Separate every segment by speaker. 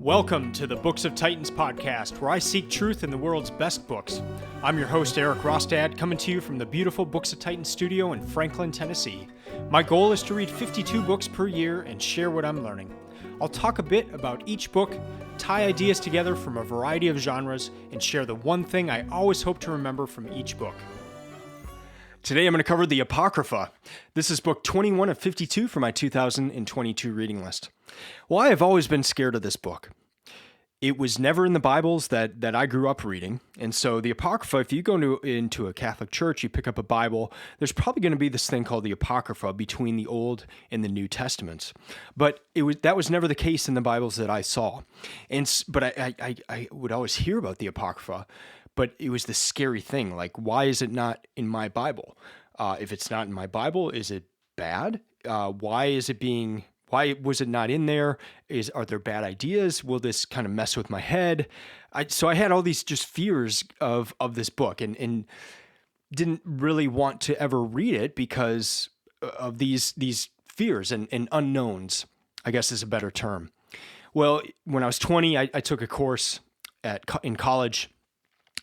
Speaker 1: Welcome to the Books of Titans podcast, where I seek truth in the world's best books. I'm your host, Erik Rostad, coming to you from the beautiful Books of Titans studio in Franklin, Tennessee. My goal is to read 52 books per year and share what I'm learning. I'll talk a bit about each book, tie ideas together from a variety of genres, and share the one thing I always hope to remember from each book. Today I'm going to cover the Apocrypha. This is book 21 of 52 for my 2022 reading list. Well, I have always been scared of this book. It was never in the Bibles that I grew up reading. And so the Apocrypha, if you go into a Catholic church, you pick up a Bible, there's probably going to be this thing called the Apocrypha between the Old and the New Testaments. But that was never the case in the Bibles that I saw. But I would always hear about the Apocrypha, but it was this scary thing. Like, why is it not in my Bible? If it's not in my Bible, is it bad? Why was it not in there? Are there bad ideas? Will this kind of mess with my head? So I had all these just fears of this book and didn't really want to ever read it because of these fears and unknowns, I guess is a better term. Well, when I was 20, I took a course in college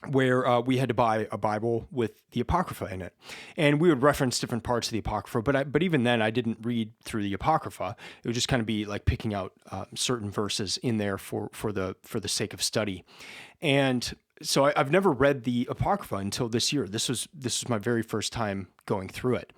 Speaker 1: where we had to buy a Bible with the Apocrypha in it. And we would reference different parts of the Apocrypha, but even then I didn't read through the Apocrypha. It would just kind of be like picking out certain verses in there for the sake of study. And so I've never read the Apocrypha until this year. This was my very first time going through it.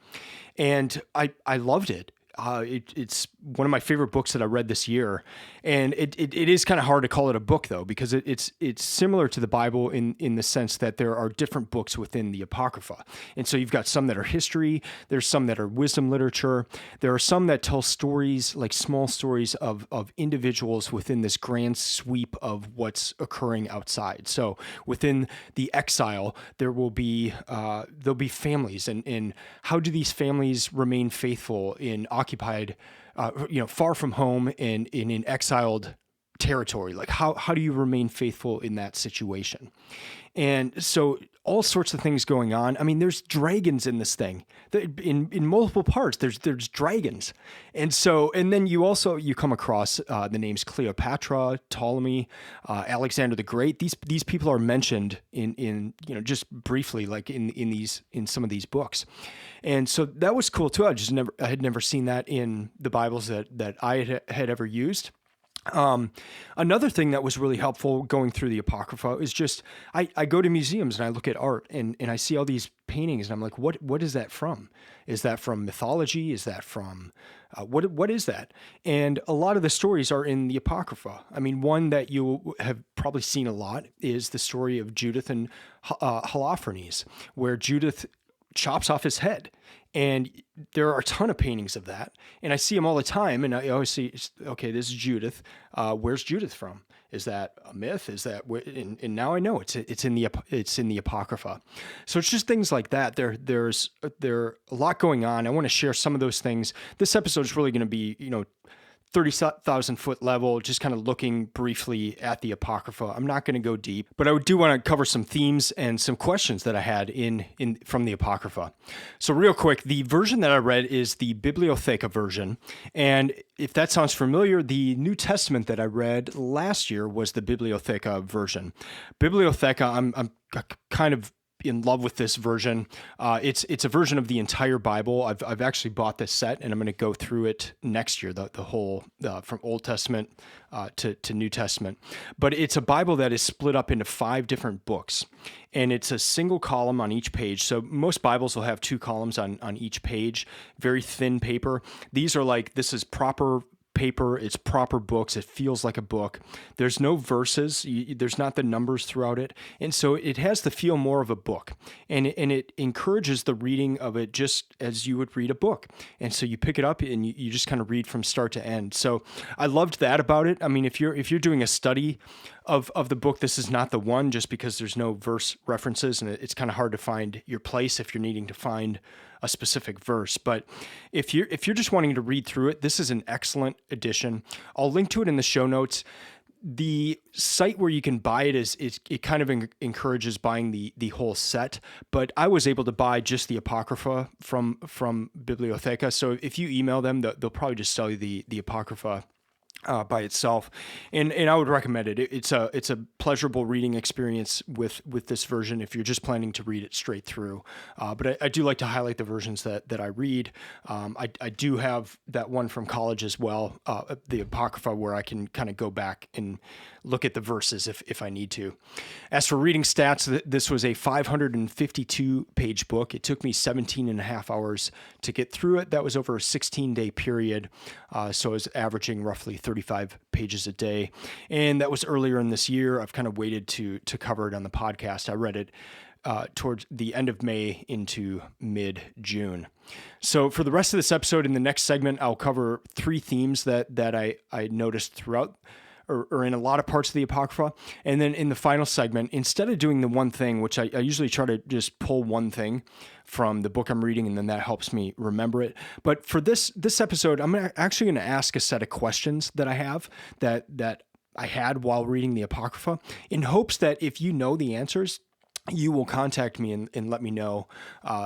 Speaker 1: And I loved it. It's one of my favorite books that I read this year, and it is kind of hard to call it a book though, because it's similar to the Bible in the sense that there are different books within the Apocrypha. And so you've got some that are history, there's some that are wisdom literature, there are some that tell stories, like small stories of individuals within this grand sweep of what's occurring outside. So within the exile, there'll be families, and how do these families remain faithful in occupied, far from home and in an exiled territory? Like how do you remain faithful in that situation? And so all sorts of things going on. I mean, there's dragons in this thing. In multiple parts, there's dragons. And then you come across the names Cleopatra, Ptolemy, Alexander the Great. These people are mentioned in just briefly, like in some of these books. And so that was cool too. I had never seen that in the Bibles that I had ever used. Another thing that was really helpful going through the Apocrypha is just, I go to museums and I look at art and I see all these paintings and I'm like, what is that from? Is that from mythology? Is that from, what is that? And a lot of the stories are in the Apocrypha. I mean, one that you have probably seen a lot is the story of Judith and Holofernes, where Judith chops off his head. And there are a ton of paintings of that, and I see them all the time. And I always see, okay, this is Judith. Where's Judith from? Is that a myth? Is that? And now I know it's in the Apocrypha. So it's just things like that. There's a lot going on. I want to share some of those things. This episode is really going to be 30,000 foot level, just kind of looking briefly at the Apocrypha. I'm not going to go deep, but I do want to cover some themes and some questions that I had from the Apocrypha. So real quick, the version that I read is the Bibliotheca version. And if that sounds familiar, the New Testament that I read last year was the Bibliotheca version. Bibliotheca, I'm kind of in love with this version. It's a version of the entire Bible. I've actually bought this set, and I'm going to go through it next year, the whole from Old Testament to New Testament. But it's a Bible that is split up into 5 different books, and it's a single column on each page. So most Bibles will have 2 columns on each page, very thin paper. These are like, this is proper paper, it's proper books, it feels like a book. There's no verses, there's not the numbers throughout it, and so it has the feel more of a book, and it encourages the reading of it just as you would read a book. And so you pick it up and you just kind of read from start to end. So I loved that about it. I mean, if you're doing a study of the book, this is not the one, just because there's no verse references, and it's kind of hard to find your place if you're needing to find a specific verse. But if you're just wanting to read through it, this is an excellent edition. I'll link to it in the show notes. The site where you can buy it it kind of encourages buying the whole set, but I was able to buy just the Apocrypha from Bibliotheca. So if you email them, they'll probably just sell you the Apocrypha by itself, and I would recommend it. It's a pleasurable reading experience with this version if you're just planning to read it straight through. But I do like to highlight the versions that I read. I do have that one from college as well, the Apocrypha, where I can kind of go back and look at the verses if I need to. As for reading stats, this was a 552 page book. It took me 17 and a half hours to get through it. That was over a 16-day period, so I was averaging roughly 35 pages a day. And that was earlier in this year. I've kind of waited to cover it on the podcast. I read it towards the end of May into mid-June. So for the rest of this episode, in the next segment, I'll cover 3 themes that I noticed throughout or in a lot of parts of the Apocrypha. And then in the final segment, instead of doing the one thing, which I usually try to just pull one thing from the book I'm reading, and then that helps me remember it. But for this episode, I'm actually going to ask a set of questions that I have that I had while reading the Apocrypha, in hopes that if you know the answers, you will contact me and let me know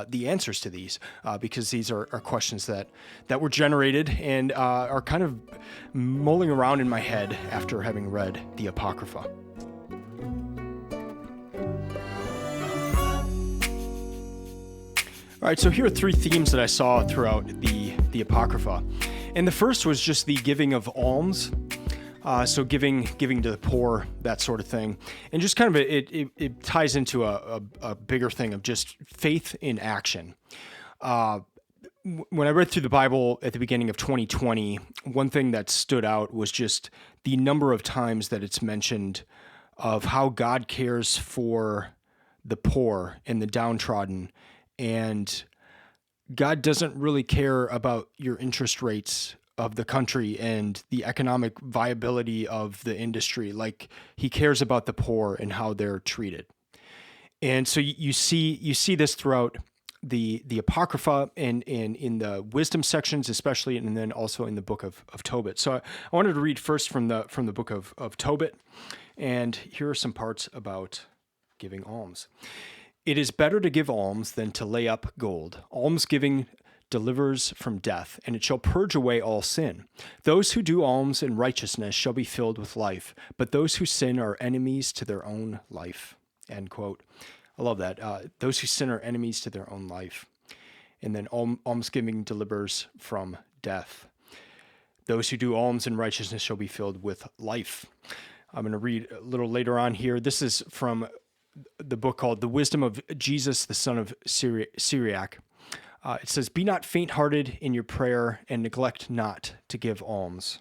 Speaker 1: the answers to these, because these are questions that were generated and are kind of mulling around in my head after having read the Apocrypha. All right, so here are 3 themes that I saw throughout the Apocrypha. And the first was just the giving of alms. So giving to the poor, that sort of thing. And just kind of it ties into a bigger thing of just faith in action. When I read through the Bible at the beginning of 2020, one thing that stood out was just the number of times that it's mentioned of how God cares for the poor and the downtrodden. And God doesn't really care about your interest rates of the country and the economic viability of the industry. Like, he cares about the poor and how they're treated. And so you see this throughout the Apocrypha and in the wisdom sections, especially, and then also in the book of Tobit. So I wanted to read first from the book of Tobit, and here are some parts about giving alms. It is better to give alms than to lay up gold. Almsgiving delivers from death, and it shall purge away all sin. Those who do alms in righteousness shall be filled with life, but those who sin are enemies to their own life. End quote. I love that. Those who sin are enemies to their own life. And then almsgiving delivers from death. Those who do alms in righteousness shall be filled with life. I'm going to read a little later on here. This is from the book called The Wisdom of Jesus, the Son of Syriac. It says, "Be not faint-hearted in your prayer, and neglect not to give alms."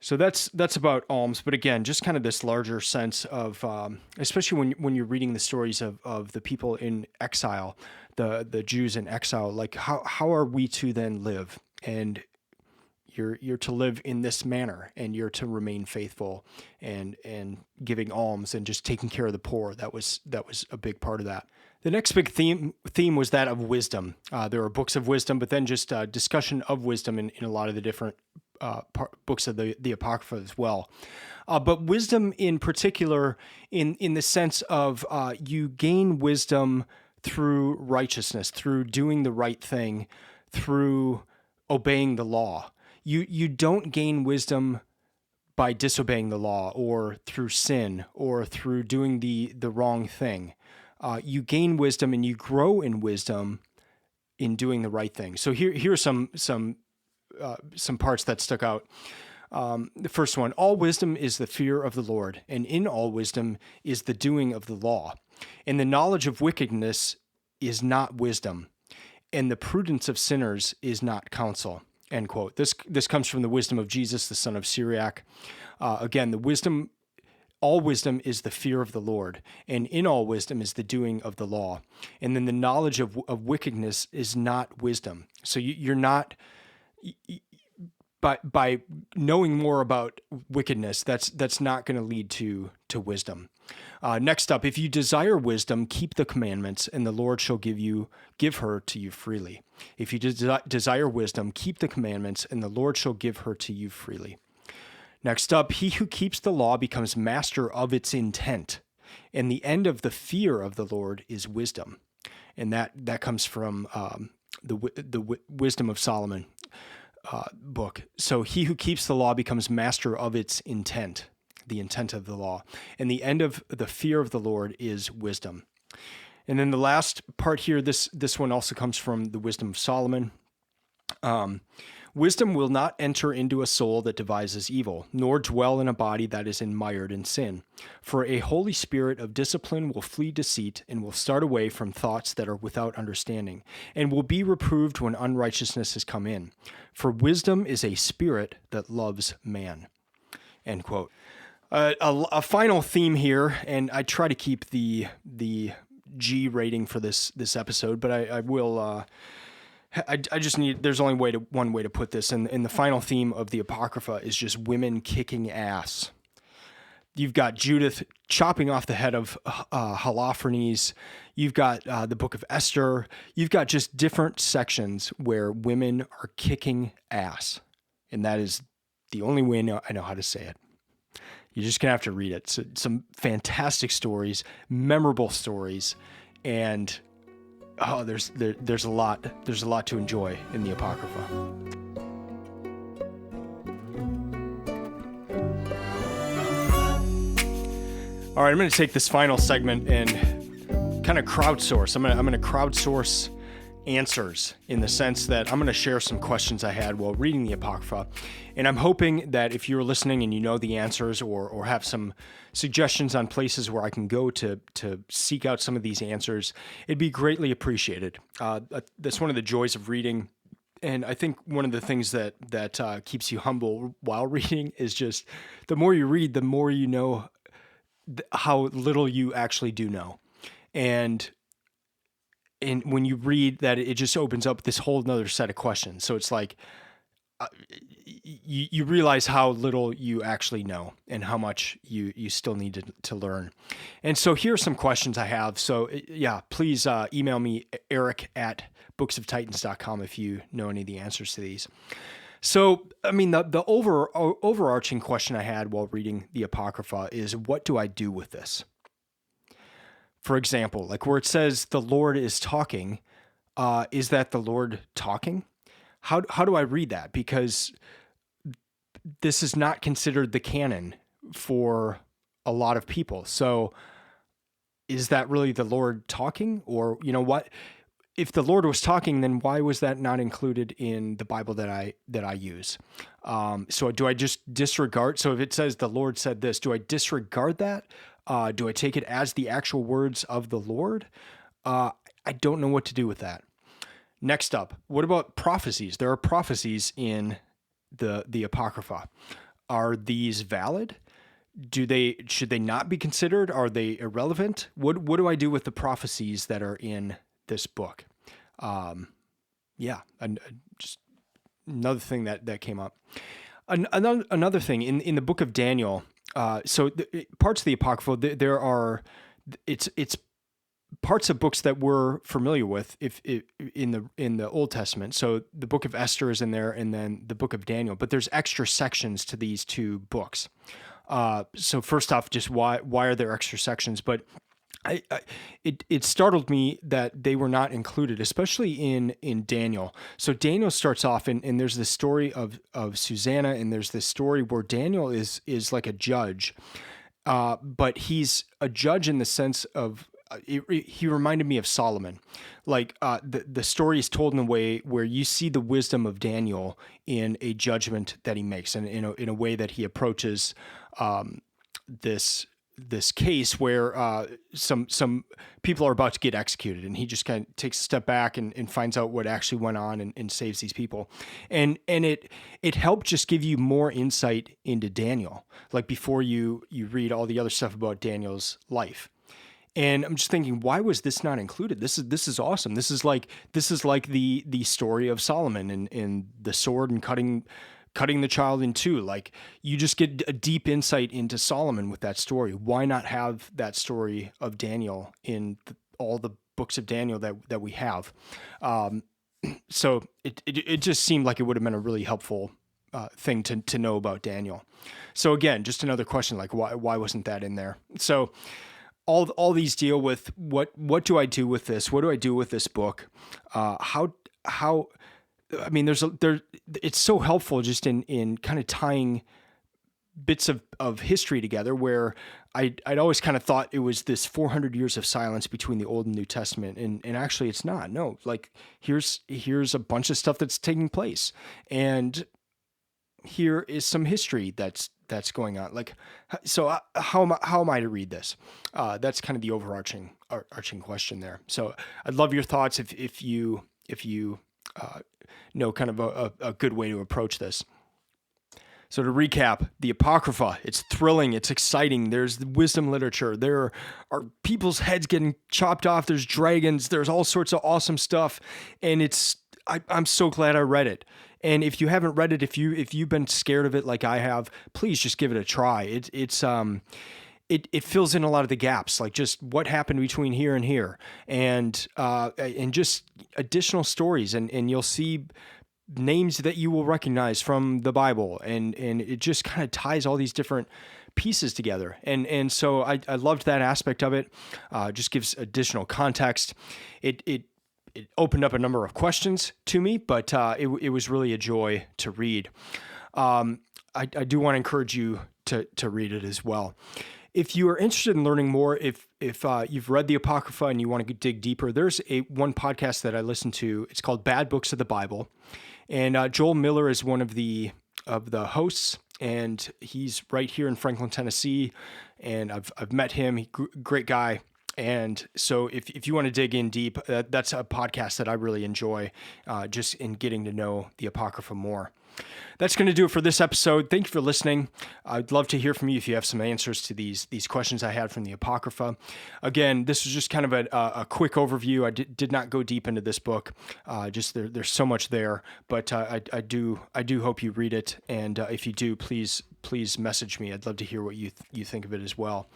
Speaker 1: So that's about alms, but again, just kind of this larger sense of, especially when you're reading the stories of the people in exile, the Jews in exile, like how are we to then live? And you're to live in this manner, and you're to remain faithful and giving alms and just taking care of the poor. That was a big part of that. The next big theme was that of wisdom. There are books of wisdom, but then just discussion of wisdom in a lot of the different books of the Apocrypha as well. But wisdom in particular, in the sense of you gain wisdom through righteousness, through doing the right thing, through obeying the law. You don't gain wisdom by disobeying the law or through sin or through doing the wrong thing. You gain wisdom and you grow in wisdom in doing the right thing. So here are some parts that stuck out. The first one: all wisdom is the fear of the Lord, and in all wisdom is the doing of the law. And the knowledge of wickedness is not wisdom, and the prudence of sinners is not counsel. End quote. This comes from the wisdom of Jesus, the Son of Syriac. Again, all wisdom is the fear of the Lord, and in all wisdom is the doing of the law. And then the knowledge of wickedness is not wisdom. So you're not, by knowing more about wickedness, that's not going to lead to wisdom. Next up, if you desire wisdom, keep the commandments, and the Lord shall give her to you freely. If you desire wisdom, keep the commandments, and the Lord shall give her to you freely. Next up, he who keeps the law becomes master of its intent, and the end of the fear of the Lord is wisdom. And that comes from the wisdom of Solomon. book. So he who keeps the law becomes master of its intent, the intent of the law. And the end of the fear of the Lord is wisdom. And then the last part here, this one also comes from the Wisdom of Solomon. Wisdom will not enter into a soul that devises evil, nor dwell in a body that is mired in sin. For a holy spirit of discipline will flee deceit and will start away from thoughts that are without understanding, and will be reproved when unrighteousness has come in. For wisdom is a spirit that loves man. End quote. A final theme here, and I try to keep the G rating for this episode, but I will... I just need, there's only one way to put this. And the final theme of the Apocrypha is just women kicking ass. You've got Judith chopping off the head of Holofernes. You've got the book of Esther. You've got just different sections where women are kicking ass. And that is the only way I know how to say it. You're just going to have to read it. So, some fantastic stories, memorable stories, and... oh, there's a lot to enjoy in the Apocrypha. All right, I'm going to take this final segment and kind of crowdsource. I'm going to crowdsource answers in the sense that I'm going to share some questions I had while reading the Apocrypha. And I'm hoping that if you're listening and you know the answers or have some suggestions on places where I can go to seek out some of these answers, it'd be greatly appreciated. That's one of the joys of reading. And I think one of the things that keeps you humble while reading is just the more you read, the more you know how little you actually do know. And when you read that, it just opens up this whole nother set of questions. So it's like you realize how little you actually know and how much you still need to learn. And so here are some questions I have. So yeah, please email me, eric@booksoftitans.com, if you know any of the answers to these. So, I mean, the overarching question I had while reading the Apocrypha is, what do I do with this? For example, like where it says the Lord is talking, is that the Lord talking? How do I read that? Because this is not considered the canon for a lot of people. So is that really the Lord talking? Or, you know what? If the Lord was talking, then why was that not included in the Bible that I use? So do I just disregard? So if it says the Lord said this, do I disregard that? Do I take it as the actual words of the Lord? I don't know what to do with that. Next up, what about prophecies? There are prophecies in the Apocrypha. Are these valid? Should they not be considered? Are they irrelevant? What do I do with the prophecies that are in this book? Just another thing that came up. Another thing in the book of Daniel. So parts of the Apocrypha, there are, it's parts of books that we're familiar with in the Old Testament. So the book of Esther is in there, and then the book of Daniel, but there's extra sections to these two books. So first off, just why are there extra sections? But it startled me that they were not included, especially in Daniel. So Daniel starts off, and there's this story of Susanna, and there's this story where Daniel is like a judge, but he's a judge in the sense of he reminded me of Solomon. Like the story is told in a way where you see the wisdom of Daniel in a judgment that he makes, and in a way that he approaches this case where some people are about to get executed, and he just kind of takes a step back and finds out what actually went on and saves these people. And it helped just give you more insight into Daniel, like before you read all the other stuff about Daniel's life. And I'm just thinking, why was this not included? This is awesome. This is like the story of Solomon and the sword and cutting the child in two. Like, you just get a deep insight into Solomon with that story. Why not have that story of Daniel in all the books of Daniel that we have? So it just seemed like it would have been a really helpful thing to know about Daniel. So again, just another question, like why wasn't that in there? So all these deal with what do I do with this? What do I do with this book? How I mean, it's so helpful just in kind of tying bits of history together, where I'd always kind of thought it was this 400 years of silence between the Old and New Testament. And actually it's not. No, like here's a bunch of stuff that's taking place. And here is some history that's going on. Like, so how am I to read this? That's kind of the overarching question there. So I'd love your thoughts if you know kind of a good way to approach this. So to recap, the Apocrypha, it's thrilling, it's exciting. There's wisdom literature. There are people's heads getting chopped off. There's dragons. There's all sorts of awesome stuff. And I'm so glad I read it. And if you haven't read it, if you've been scared of it like I have, please just give it a try. It fills in a lot of the gaps, like just what happened between here and here, and just additional stories, and you'll see names that you will recognize from the Bible, and it just kind of ties all these different pieces together. And so I loved that aspect of it. Just gives additional context. It opened up a number of questions to me, but it was really a joy to read. I do want to encourage you to read it as well. If you are interested in learning more, if you've read the Apocrypha and you want to dig deeper, there's one podcast that I listen to. It's called Bad Books of the Bible. And Joel Miller is one of the hosts, and he's right here in Franklin, Tennessee. And I've met him. Great guy. And so if you want to dig in deep, that's a podcast that I really enjoy, just in getting to know the Apocrypha more. That's going to do it for this episode. Thank you for listening. I'd love to hear from you if you have some answers to these questions I had from the Apocrypha. Again, this was just kind of a quick overview. I did not go deep into this book. Just there's so much there, but I do hope you read it. And if you do, please message me. I'd love to hear what you think of it as well.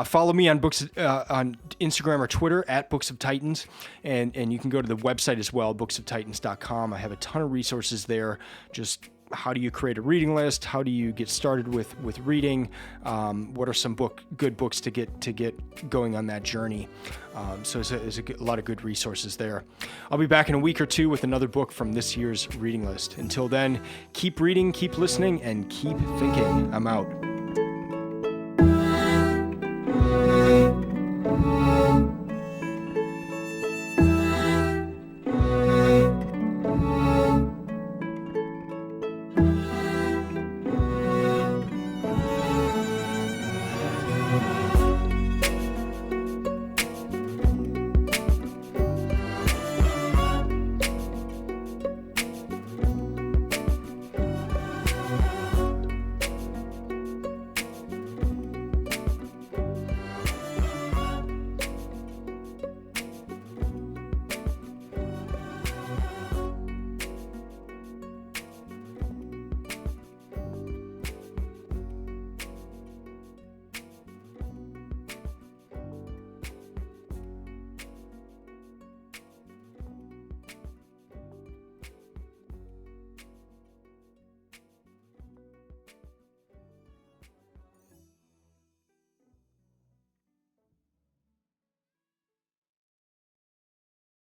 Speaker 1: Follow me on on Instagram or Twitter at Books of Titans, and you can go to the website as well, booksoftitans.com. I have a ton of resources there. Just how do you create a reading list? How do you get started with reading? What are some good books to get going on that journey? So there's a lot of good resources there. I'll be back in a week or two with another book from this year's reading list. Until then, keep reading, keep listening, and keep thinking. I'm out.